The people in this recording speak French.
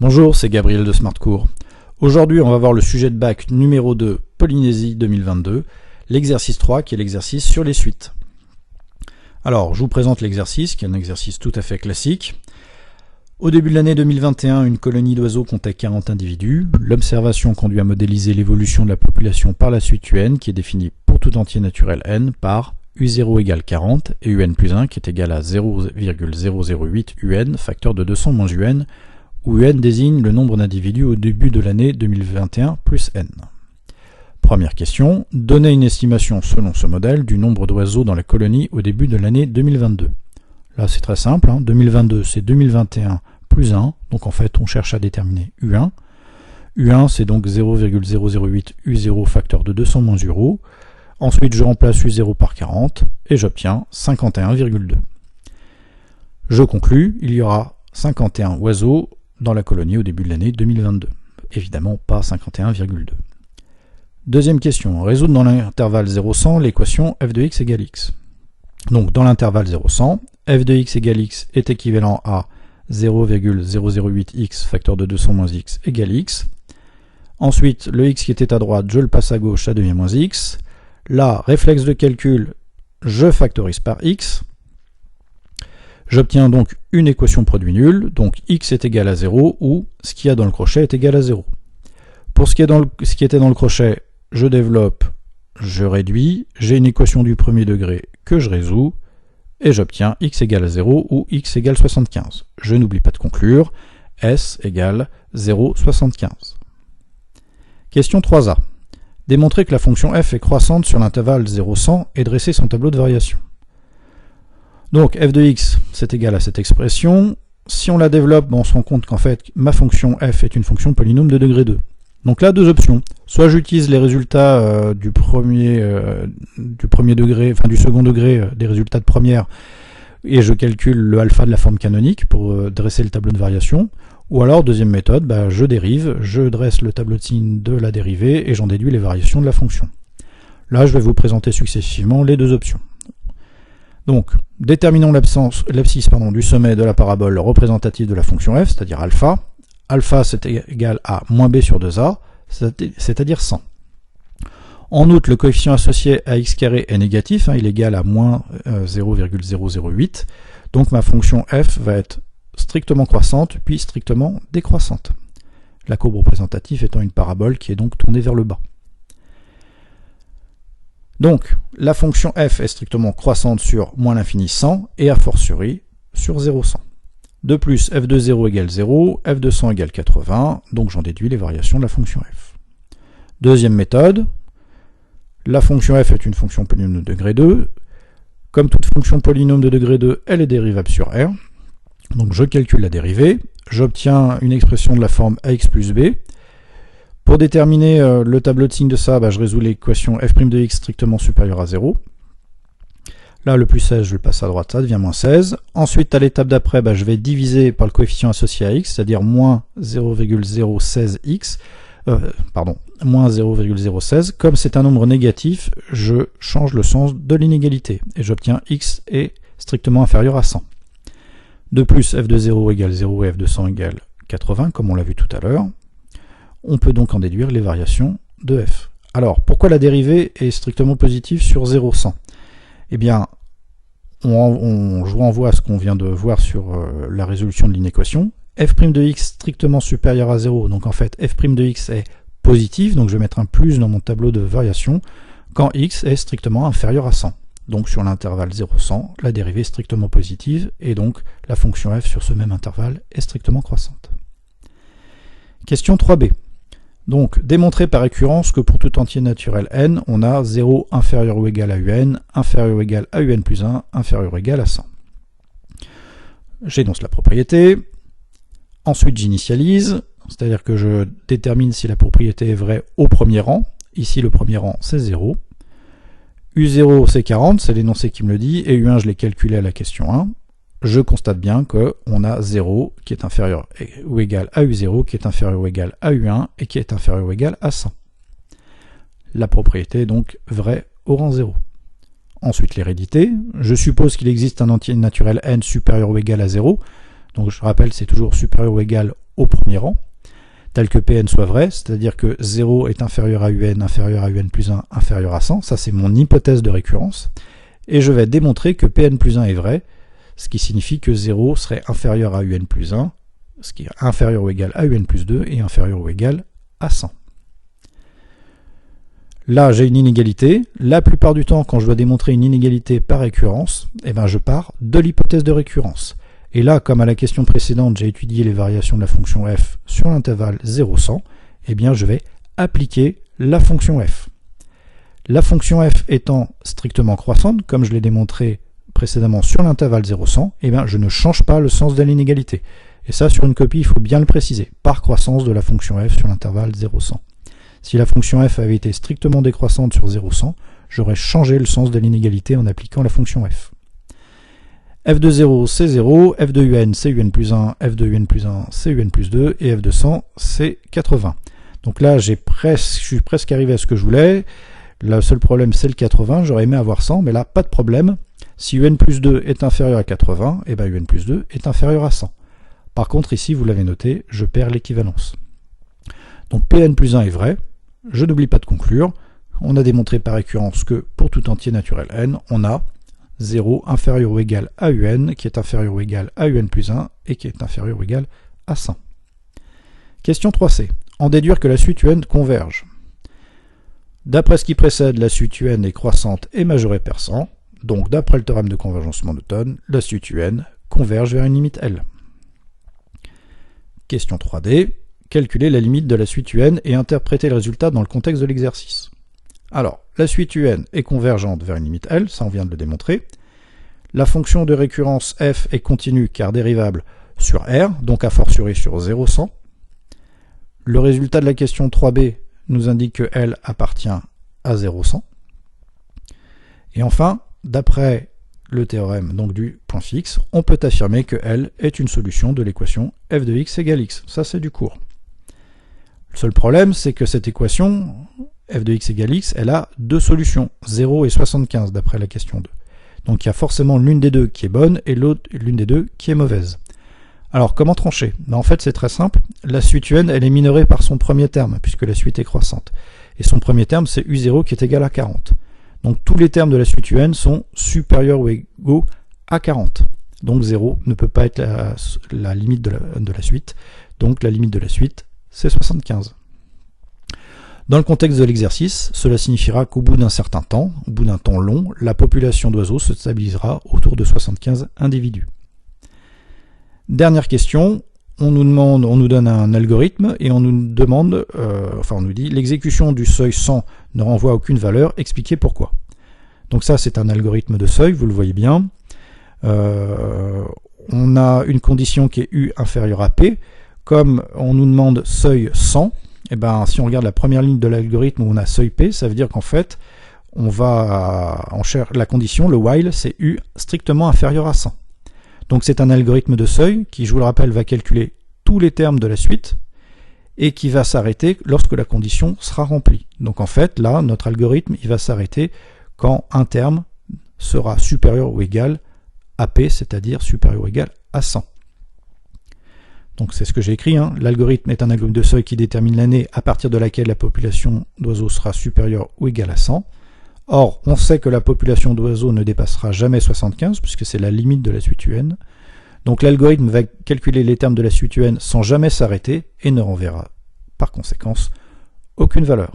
Bonjour, c'est Gabriel de SmartCours. Aujourd'hui, on va voir le sujet de bac numéro 2, Polynésie 2022, l'exercice 3 qui est l'exercice sur les suites. Alors, je vous présente l'exercice, qui est un exercice tout à fait classique. Au début de l'année 2021, une colonie d'oiseaux comptait 40 individus. L'observation conduit à modéliser l'évolution de la population par la suite UN, qui est définie pour tout entier naturel n par U0 égale 40 et UN plus 1 qui est égal à 0,008 UN, facteur de 200 moins UN, où UN désigne le nombre d'individus au début de l'année 2021 plus n. Première question, donnez une estimation selon ce modèle du nombre d'oiseaux dans la colonie au début de l'année 2022. Là c'est très simple, 2022 c'est 2021 plus 1, donc en fait on cherche à déterminer U1. U1 c'est donc 0,008 U0 facteur de 200 moins U0. Ensuite je remplace U0 par 40 et j'obtiens 51,2. Je conclus, il y aura 51 oiseaux dans la colonie au début de l'année 2022. Évidemment pas 51,2. Deuxième question, résoudre dans l'intervalle 0-100 l'équation f de x égale x. Donc dans l'intervalle 0-100, f de x égale x est équivalent à 0,008x facteur de 200 moins x égale x. Ensuite, le x qui était à droite, je le passe à gauche, ça devient moins x. Là, réflexe de calcul, je factorise par x. J'obtiens donc une équation produit nul, donc x est égal à 0 ou ce qu'il y a dans le crochet est égal à 0. Pour ce qui était dans le crochet, je développe, je réduis, j'ai une équation du premier degré que je résous, et j'obtiens x égale à 0 ou x égale 75. Je n'oublie pas de conclure, s égale 0,75. Question 3a. Démontrer que la fonction f est croissante sur l'intervalle 0-100 et dresser son tableau de variation. Donc f de x, c'est égal à cette expression. Si on la développe, on se rend compte qu'en fait, ma fonction f est une fonction polynôme de degré 2. Donc là, deux options. Soit j'utilise les résultats du premier degré, enfin du second degré des résultats de première, et je calcule le alpha de la forme canonique pour dresser le tableau de variation. Ou alors, deuxième méthode, je dérive, je dresse le tableau de signes de la dérivée et j'en déduis les variations de la fonction. Là, je vais vous présenter successivement les deux options. Donc, déterminons l'abscisse du sommet de la parabole représentative de la fonction f, c'est-à-dire alpha. Alpha, c'est égal à moins b sur 2a, c'est-à-dire 100. En outre, le coefficient associé à x carré est négatif, il est égal à moins 0,008. Donc ma fonction f va être strictement croissante, puis strictement décroissante. La courbe représentative étant une parabole qui est donc tournée vers le bas. Donc, la fonction f est strictement croissante sur moins l'infini 100 et a fortiori sur 0,100. De plus, f de 0 égale 0, f de 100 égale 80, donc j'en déduis les variations de la fonction f. Deuxième méthode, la fonction f est une fonction polynôme de degré 2. Comme toute fonction polynôme de degré 2, elle est dérivable sur R. Donc je calcule la dérivée, j'obtiens une expression de la forme ax plus b. Pour déterminer le tableau de signes de ça, je résous l'équation f' de x strictement supérieure à 0. Là, le plus 16, je le passe à droite, ça devient moins 16. Ensuite, à l'étape d'après, je vais diviser par le coefficient associé à x, c'est-à-dire moins 0,016x, moins 0,016. Comme c'est un nombre négatif, je change le sens de l'inégalité, et j'obtiens x est strictement inférieur à 100. De plus, f de 0 égale 0 et f de 100 égale 80, comme on l'a vu tout à l'heure. On peut donc en déduire les variations de f. Alors, pourquoi la dérivée est strictement positive sur 0,100 ? Eh bien, je vous renvoie à ce qu'on vient de voir sur la résolution de l'inéquation. f' de x strictement supérieur à 0, donc en fait f' de x est positif, donc je vais mettre un plus dans mon tableau de variation, quand x est strictement inférieur à 100. Donc sur l'intervalle 0-100, la dérivée est strictement positive, et donc la fonction f sur ce même intervalle est strictement croissante. Question 3b. Donc, démontrer par récurrence que pour tout entier naturel n, on a 0 inférieur ou égal à un, inférieur ou égal à un plus 1, inférieur ou égal à 100. J'énonce la propriété. Ensuite, j'initialise, c'est-à-dire que je détermine si la propriété est vraie au premier rang. Ici, le premier rang, c'est 0. U0, c'est 40, c'est l'énoncé qui me le dit, et U1, je l'ai calculé à la question 1. Je constate bien qu'on a 0 qui est inférieur ou égal à U0, qui est inférieur ou égal à U1, et qui est inférieur ou égal à 100. La propriété est donc vraie au rang 0. Ensuite, l'hérédité. Je suppose qu'il existe un entier naturel n supérieur ou égal à 0. Donc je rappelle, c'est toujours supérieur ou égal au premier rang, tel que Pn soit vrai, c'est-à-dire que 0 est inférieur à un plus 1 inférieur à 100, ça c'est mon hypothèse de récurrence, et je vais démontrer que Pn plus 1 est vrai, ce qui signifie que 0 serait inférieur à un plus 1, ce qui est inférieur ou égal à un plus 2 et inférieur ou égal à 100. Là, j'ai une inégalité. La plupart du temps, quand je dois démontrer une inégalité par récurrence, eh ben, je pars de l'hypothèse de récurrence. Et là, comme à la question précédente, j'ai étudié les variations de la fonction f sur l'intervalle 0-100, eh bien, je vais appliquer la fonction f. La fonction f étant strictement croissante, comme je l'ai démontré précédemment sur l'intervalle 0-100, eh bien, je ne change pas le sens de l'inégalité. Et ça, sur une copie, il faut bien le préciser, par croissance de la fonction f sur l'intervalle 0-100. Si la fonction f avait été strictement décroissante sur 0-100, j'aurais changé le sens de l'inégalité en appliquant la fonction f. f de 0, c'est 0, f de un, c'est un plus 1, f de un plus 1, c'est un plus 2, et f de 100, c'est 80. Donc là, je suis presque arrivé à ce que je voulais. Le seul problème, c'est le 80. J'aurais aimé avoir 100, mais là, pas de problème. Si un plus 2 est inférieur à 80, et bien un plus 2 est inférieur à 100. Par contre, ici, vous l'avez noté, je perds l'équivalence. Donc Pn plus 1 est vrai. Je n'oublie pas de conclure. On a démontré par récurrence que pour tout entier naturel n, on a 0 inférieur ou égal à un, qui est inférieur ou égal à un plus 1, et qui est inférieur ou égal à 100. Question 3c. En déduire que la suite un converge. D'après ce qui précède, la suite un est croissante et majorée par 100. Donc d'après le théorème de convergence monotone, la suite un converge vers une limite L. Question 3d. Calculer la limite de la suite un et interpréter le résultat dans le contexte de l'exercice. Alors, la suite un est convergente vers une limite L, ça on vient de le démontrer. La fonction de récurrence f est continue car dérivable sur R, donc a fortiori sur 0,100. Le résultat de la question 3b nous indique que L appartient à 0,100. Et enfin, d'après le théorème donc du point fixe, on peut affirmer que L est une solution de l'équation f de x égale x. Ça c'est du court. Le seul problème, c'est que cette équation, f de x égale x, elle a deux solutions, 0 et 75 d'après la question 2. Donc il y a forcément l'une des deux qui est bonne et l'une des deux qui est mauvaise. Alors comment trancher? En fait c'est très simple, la suite un elle est minorée par son premier terme, puisque la suite est croissante. Et son premier terme c'est u0 qui est égal à 40. Donc tous les termes de la suite un sont supérieurs ou égaux à 40. Donc 0 ne peut pas être la limite de la suite, donc la limite de la suite c'est 75. Dans le contexte de l'exercice, cela signifiera qu'au bout d'un certain temps, au bout d'un temps long, la population d'oiseaux se stabilisera autour de 75 individus. Dernière question, on nous donne un algorithme et on nous demande, on nous dit l'exécution du seuil 100 ne renvoie à aucune valeur, expliquez pourquoi. Donc ça c'est un algorithme de seuil, vous le voyez bien. On a une condition qui est U inférieure à P. Comme on nous demande seuil 100, et ben, si on regarde la première ligne de l'algorithme où on a seuil P, ça veut dire qu'en fait, on cherche la condition, le while, c'est U strictement inférieur à 100. Donc c'est un algorithme de seuil qui, je vous le rappelle, va calculer tous les termes de la suite et qui va s'arrêter lorsque la condition sera remplie. Donc en fait, là, notre algorithme, il va s'arrêter quand un terme sera supérieur ou égal à P, c'est-à-dire supérieur ou égal à 100. Donc c'est ce que j'ai écrit, hein. L'algorithme est un algorithme de seuil qui détermine l'année à partir de laquelle la population d'oiseaux sera supérieure ou égale à 100. Or, on sait que la population d'oiseaux ne dépassera jamais 75, puisque c'est la limite de la suite un. Donc l'algorithme va calculer les termes de la suite un sans jamais s'arrêter et ne renverra par conséquence aucune valeur.